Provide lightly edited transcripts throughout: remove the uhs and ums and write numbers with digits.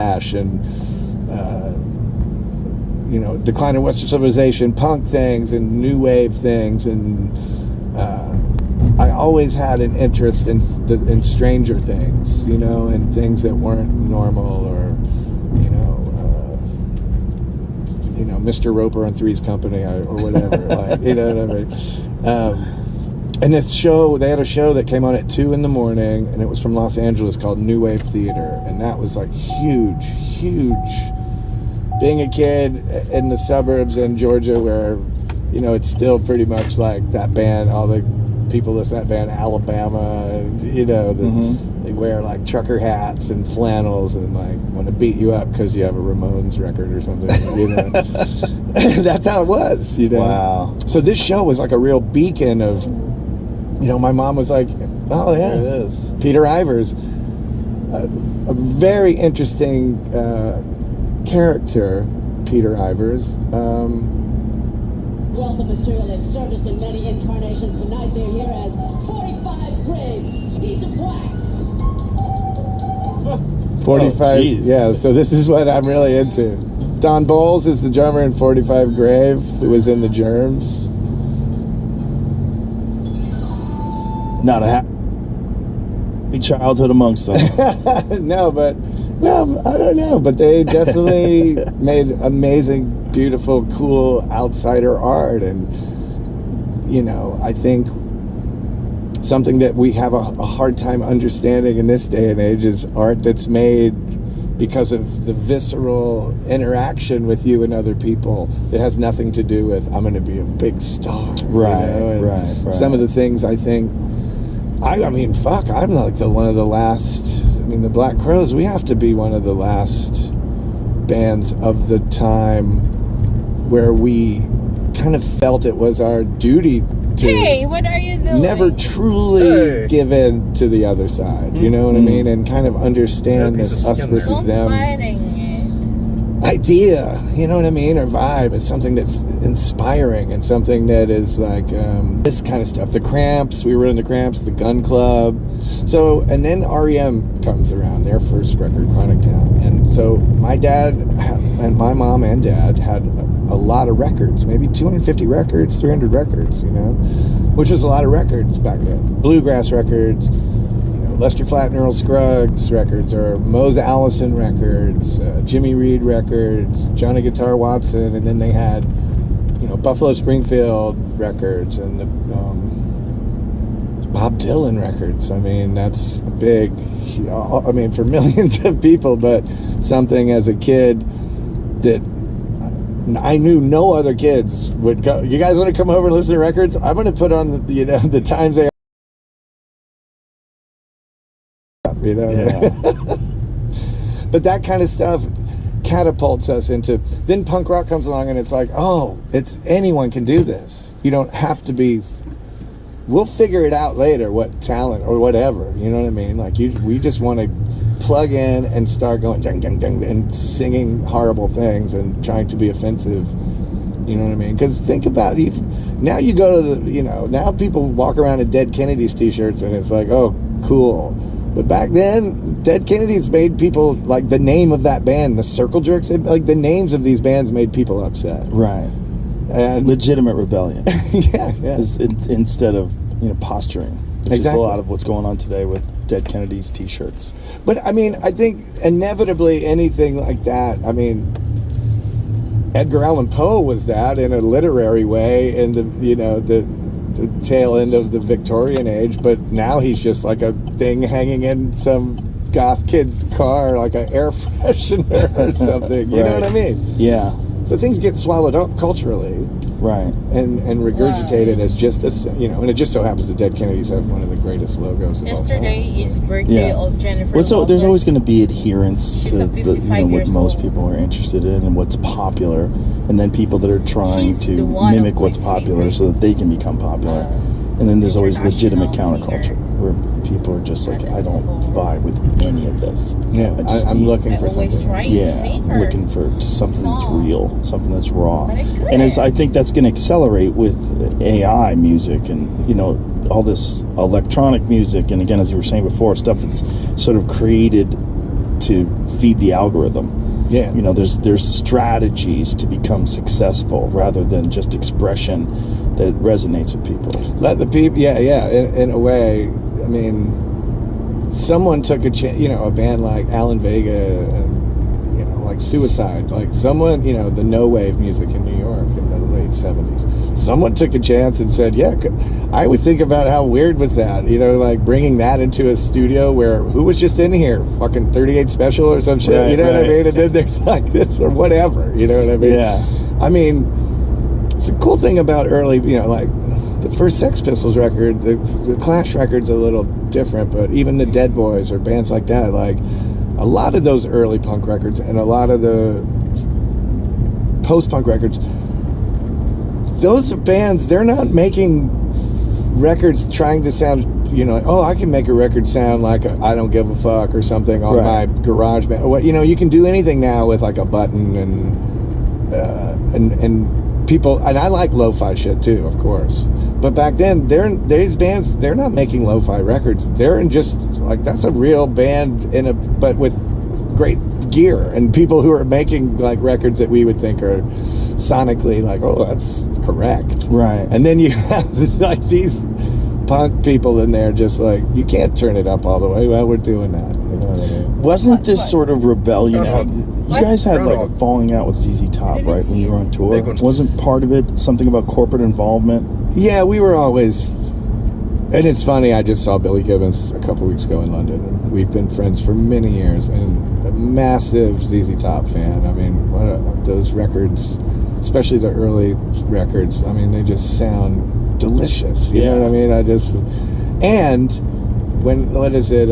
and Decline of Western Civilization, punk things and new wave things, and I always had an interest in stranger things, and things that weren't normal, or Mr. Roper and Three's Company, or whatever, whatever. And this show, they had a show that came on at 2 a.m, and it was from Los Angeles called New Wave Theater, and that was like huge. Being a kid in the suburbs in Georgia, where it's still pretty much like that band, all the people listen to that band, Alabama, and they wear like trucker hats and flannels and like want to beat you up because you have a Ramones record or something. That's how it was. Wow. So this show was like a real beacon of, my mom was like, oh yeah, there it is. Peter Ivers, a very interesting character, Peter Ivers. Wealth of material they've surfaced in many incarnations. Tonight they're here as 45 Grave, piece of wax. 45, yeah, so this is what I'm really into. Don Bowles is the drummer in 45 Grave, who was in the Germs. Not a happy childhood amongst them. No, I don't know, but they definitely made amazing, beautiful, cool outsider art, and I think something that we have a hard time understanding in this day and age is art that's made because of the visceral interaction with you and other people that has nothing to do with, I'm going to be a big star. Right. Some of the things I think, I mean, fuck, I'm like one of the last, the Black Crowes, we have to be one of the last bands of the time where we kind of felt it was our duty to what are you doing? never truly give in to the other side, you know what I mean, and kind of understand this us versus them idea, you know what I mean, or vibe is something that's inspiring and something that is like this kind of stuff. The Cramps, we were in the Cramps, the Gun Club. So, and then REM comes around, their first record, Chronic Town. And so my dad and my mom and dad had a lot of records, maybe 250 records, 300 records, which was a lot of records back then. Bluegrass records, Lester Flatt and Earl Scruggs records, or Mose Allison records, Jimmy Reed records, Johnny Guitar Watson, and then they had, Buffalo Springfield records, and the Bob Dylan records. I mean, that's a big, for millions of people, but something as a kid that I knew no other kids would go. You guys want to come over and listen to records? I'm going to put on the times they. But that kind of stuff catapults us into, then punk rock comes along and it's like, it's anyone can do this. You don't have to be, we'll figure it out later, what talent or whatever, you know what I mean? Like we just want to plug in and start going ding, ding, ding, and singing horrible things and trying to be offensive, you know what I mean? Because think about it, now you go to now people walk around in Dead Kennedys t-shirts and it's like, oh, cool. But back then, Dead Kennedys made people, like the name of that band, the Circle Jerks, like the names of these bands made people upset. Right. And legitimate rebellion. Yeah. Instead of, posturing. Which is a lot of what's going on today with Dead Kennedys t-shirts. But, I think inevitably anything like that, Edgar Allan Poe was that in a literary way in the tail end of the Victorian age, but now he's just like a thing hanging in some goth kid's car, like an air freshener or something. You know what I mean? Yeah. So things get swallowed up culturally, right, and regurgitated as just and it just so happens the Dead Kennedys have one of the greatest logos. Yesterday is birthday of Jennifer Lopez. So there's always going to be adherence She's to what most old. people are interested in and what's popular, and then people that are trying to mimic what's popular so that they can become popular. And then there's always legitimate counterculture where people are just like, I don't vibe with any of this. Yeah, I'm looking for something. I'm looking for something that's real, something that's raw. And I think that's going to accelerate with AI music and, all this electronic music. And again, as you were saying before, stuff that's sort of created to feed the algorithm. Yeah. You know, there's strategies to become successful rather than just expression that resonates with people. Let the people, in a way. I mean, someone took a chance, you know, a band like Alan Vega and, you know, like Suicide, like someone, you know, the no wave music in New York in the late 70s. Someone took a chance and said, yeah, I always think about how weird was that, you know, like bringing that into a studio where who was just in here? Fucking 38 Special or some shit, you know what I mean? And then there's like this or whatever, you know what I mean? Yeah. I mean, it's a cool thing about early, you know, like the first Sex Pistols record, the Clash record's a little different, but even the Dead Boys or bands like that, like a lot of those early punk records and a lot of the post-punk records, those bands, they're not making records trying to sound, you know, oh, I can make a record sound like I Don't Give a Fuck or something on my garage band. Or, you know, you can do anything now with like a button and people, and I like lo-fi shit too, of course. But back then, these bands, they're not making lo-fi records. They're in just like, that's a real band but with great gear and people who are making like records that we would think are sonically like, oh, that's correct. Right. And then you have like these punk people in there just like, you can't turn it up all the way. Well, we're doing that. You know what I mean? Wasn't this sort of rebellion? You guys had like a falling out with ZZ Top, right, when you were on tour? Wasn't part of it something about corporate involvement? Yeah, we were always... And it's funny, I just saw Billy Gibbons a couple weeks ago in London. We've been friends for many years, and a massive ZZ Top fan. I mean, those records, especially the early records, I mean, they just sound delicious. You know what I mean? And what is it,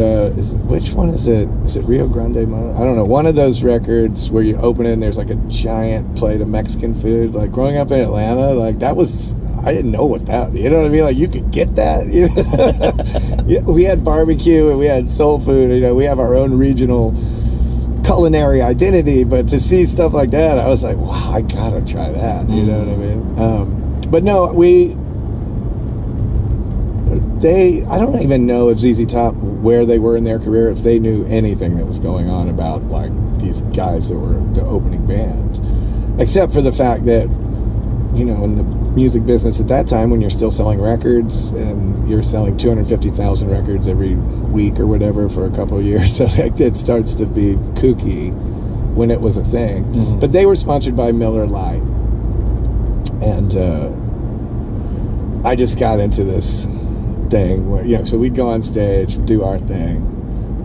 which one is it? Is it Rio Grande Mono? I don't know. One of those records where you open it and there's like a giant plate of Mexican food. Like growing up in Atlanta, like that was... I didn't know what that, you know what I mean? Like, you could get that. You know? Yeah, we had barbecue and we had soul food. You know, we have our own regional culinary identity. But to see stuff like that, I was like, wow, I gotta try that. You know what I mean? But no, I don't even know if ZZ Top, where they were in their career, if they knew anything that was going on about, like, these guys that were the opening band. Except for the fact that, you know, in the music business at that time, when you're still selling records and you're selling 250,000 records every week or whatever for a couple of years, so like it starts to be kooky when it was a thing. Mm-hmm. But they were sponsored by Miller Lite, and I just got into this thing where, you know, so we'd go on stage, do our thing,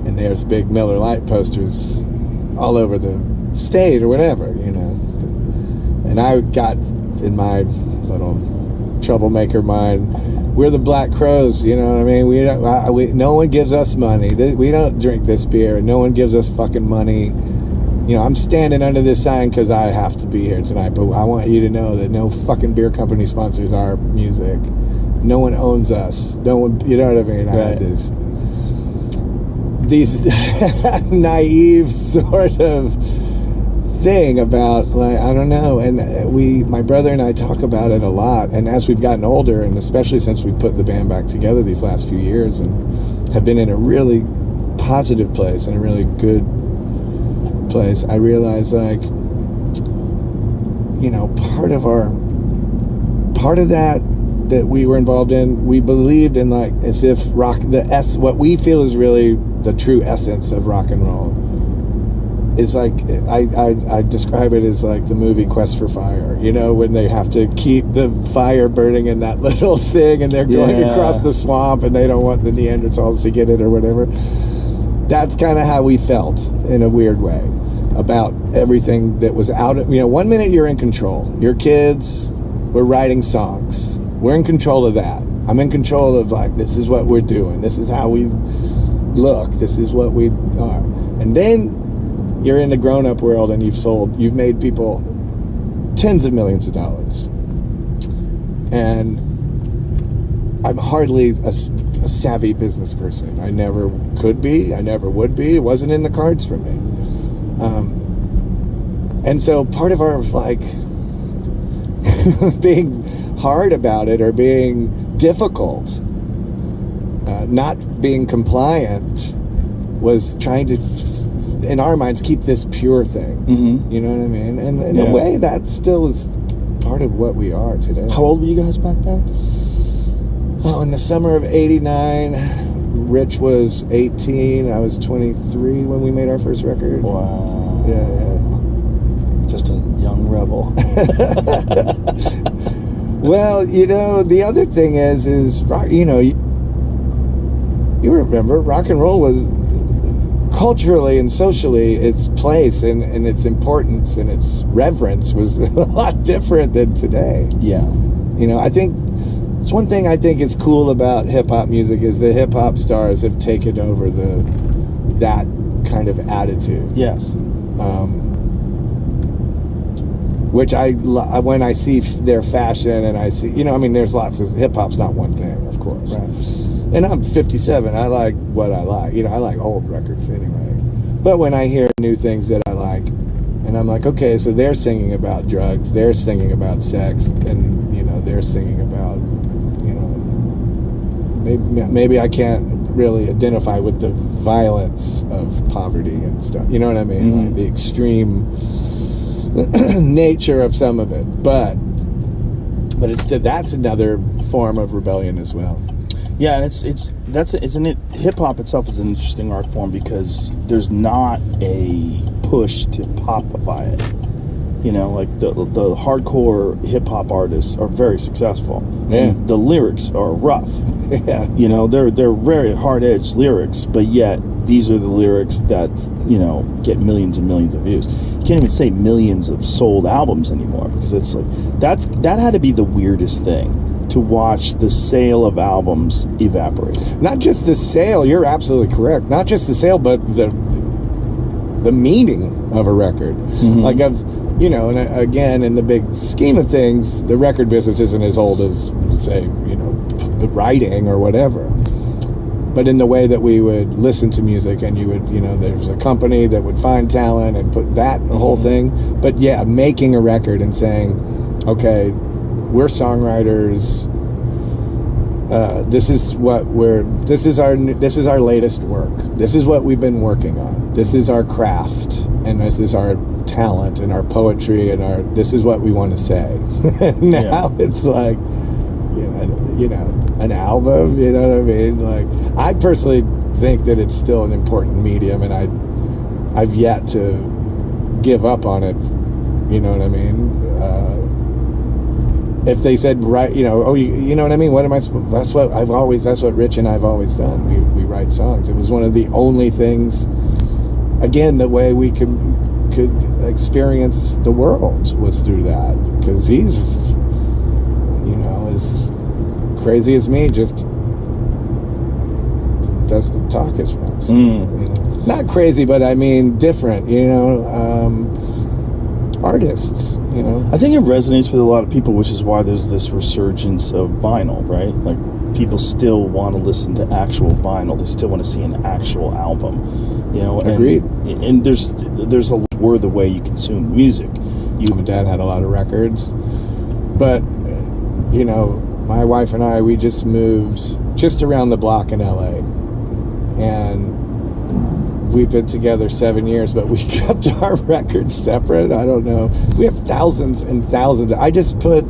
and there's big Miller Lite posters all over the state or whatever, you know. And I got in my little troublemaker mind, we're the Black Crows, you know what I mean? No one gives us money. We don't drink this beer. No one gives us fucking money. You know, I'm standing under this sign because I have to be here tonight, but I want you to know that no fucking beer company sponsors our music. No one owns us. No one, you know what I mean? Right. I had these naive sort of thing about, like, I don't know, and my brother and I talk about it a lot, and as we've gotten older, and especially since we put the band back together these last few years and have been in a really positive place and a really good place, I realize, like, you know, part of that we were involved in, we believed in, like, as if what we feel is really the true essence of rock and roll. It's like, I describe it as like the movie Quest for Fire, you know, when they have to keep the fire burning in that little thing and they're going across the swamp and they don't want the Neanderthals to get it or whatever. That's kind of how we felt, in a weird way, about everything that was out of, you know, one minute you're in control. Your kids were writing songs. We're in control of that. I'm in control of, like, this is what we're doing. This is how we look. This is what we are. And then you're in the grown-up world and you've made people tens of millions of dollars. And I'm hardly a savvy business person. I never could be. I never would be. It wasn't in the cards for me. And so part of our, like, being hard about it or being difficult, not being compliant, was trying to in our minds, keep this pure thing. Mm-hmm. You know what I mean? And in a way, that still is part of what we are today. How old were you guys back then? Well, in the summer of '89, Rich was 18. I was 23 when we made our first record. Wow. Yeah. Just a young rebel. Well, the other thing is you remember, rock and roll was culturally and socially, its place and its importance and its reverence was a lot different than today. Yeah. I think it's one thing I think is cool about hip-hop music is the hip-hop stars have taken over that kind of attitude. Yes. Which when I see their fashion and I see, there's lots of, hip-hop's not one thing, of course. Right. And I'm 57. I like what I like. I like old records anyway. But when I hear new things that I like, and I'm like, okay, so they're singing about drugs, they're singing about sex, and, they're singing about, maybe I can't really identify with the violence of poverty and stuff. You know what I mean? Mm-hmm. Like the extreme nature of some of it. But that's another form of rebellion as well. Yeah, and isn't it? Hip hop itself is an interesting art form because there's not a push to popify it. Like the hardcore hip hop artists are very successful. Yeah. And the lyrics are rough. Yeah. They're very hard edged lyrics, but yet these are the lyrics that get millions and millions of views. You can't even say millions of sold albums anymore because it's like that had to be the weirdest thing. To watch the sale of albums evaporate. Not just the sale, you're absolutely correct. Not just the sale, but the meaning of a record. Mm-hmm. Like and again, in the big scheme of things, the record business isn't as old as, say, the writing or whatever. But in the way that we would listen to music and you would, there's a company that would find talent and put that whole thing. But yeah, making a record and saying, okay, we're songwriters. This is our latest work. This is what we've been working on. This is our craft, and this is our talent and our poetry and this is what we want to say. Now it's like, an album. You know what I mean? Like, I personally think that it's still an important medium, and I've yet to give up on it. You know what I mean? If they said, right, you know what I mean? What am I? That's what Rich and I've always done. We write songs. It was one of the only things, again, the way we could experience the world was through that. Because he's, as crazy as me, just doesn't talk as much. Not crazy, but I mean different, artists, I think it resonates with a lot of people, which is why there's this resurgence of vinyl, right? Like, people still want to listen to actual vinyl. They still want to see an actual album, Agreed. And there's a word the way you consume music. My dad had a lot of records, but my wife and I, we just moved just around the block in LA, and we've been together 7 years, but we kept our records separate. I don't know. We have thousands and thousands. I just put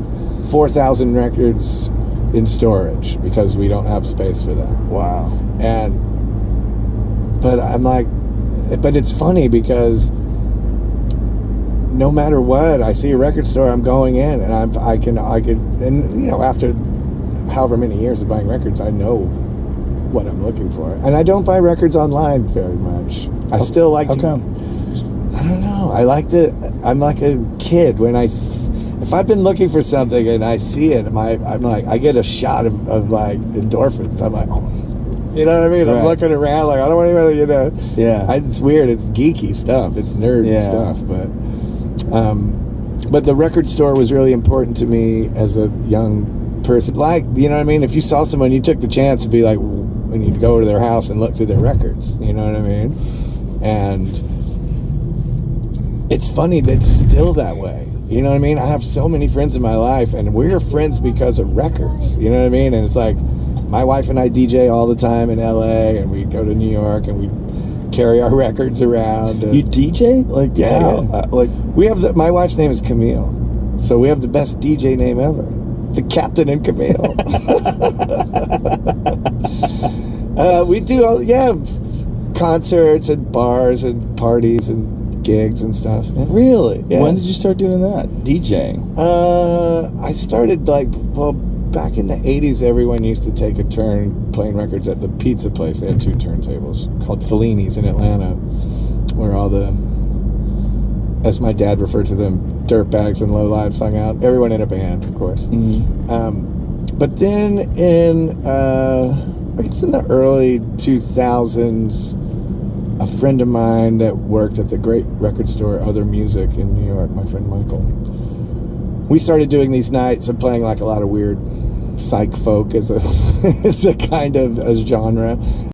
4,000 records in storage because we don't have space for that. Wow. But I'm like, but it's funny because no matter what, I see a record store, I'm going in, and I could, and after however many years of buying records, I know what I'm looking for. And I don't buy records online very much. I still like to. How come? I don't know. I'm like a kid when if I've been looking for something and I see it, I'm like, I get a shot of like endorphins. I'm like, oh, you know what I mean? Right. I'm looking around like, I don't want anyone, Yeah. It's weird. It's geeky stuff. It's nerd stuff. But the record store was really important to me as a young person. Like, you know what I mean? If you saw someone, you took the chance to be like, when you'd go to their house and look through their records, you know what I mean? And it's funny that it's still that way. You know what I mean? I have so many friends in my life, and we're friends because of records. You know what I mean? And it's like, my wife and I DJ all the time in LA, and we go to New York, and we carry our records around. You DJ? Like, Yeah, wow. yeah. Like, We have my wife's name is Camille, so we have the best DJ name ever, the Captain and Camille. We do concerts and bars and parties and gigs and stuff. really? Yeah. When did you start doing that? DJing? I started back in the 80s. Everyone used to take a turn playing records at the pizza place. They had 2 turntables called Fellini's in Atlanta, where all the, as my dad referred to them, dirtbags and lowlives hung out. Everyone in a band, of course. Mm-hmm. But then I guess in the early 2000s, a friend of mine that worked at the great record store Other Music in New York, my friend Michael, we started doing these nights of playing like a lot of weird psych folk as a kind of a genre.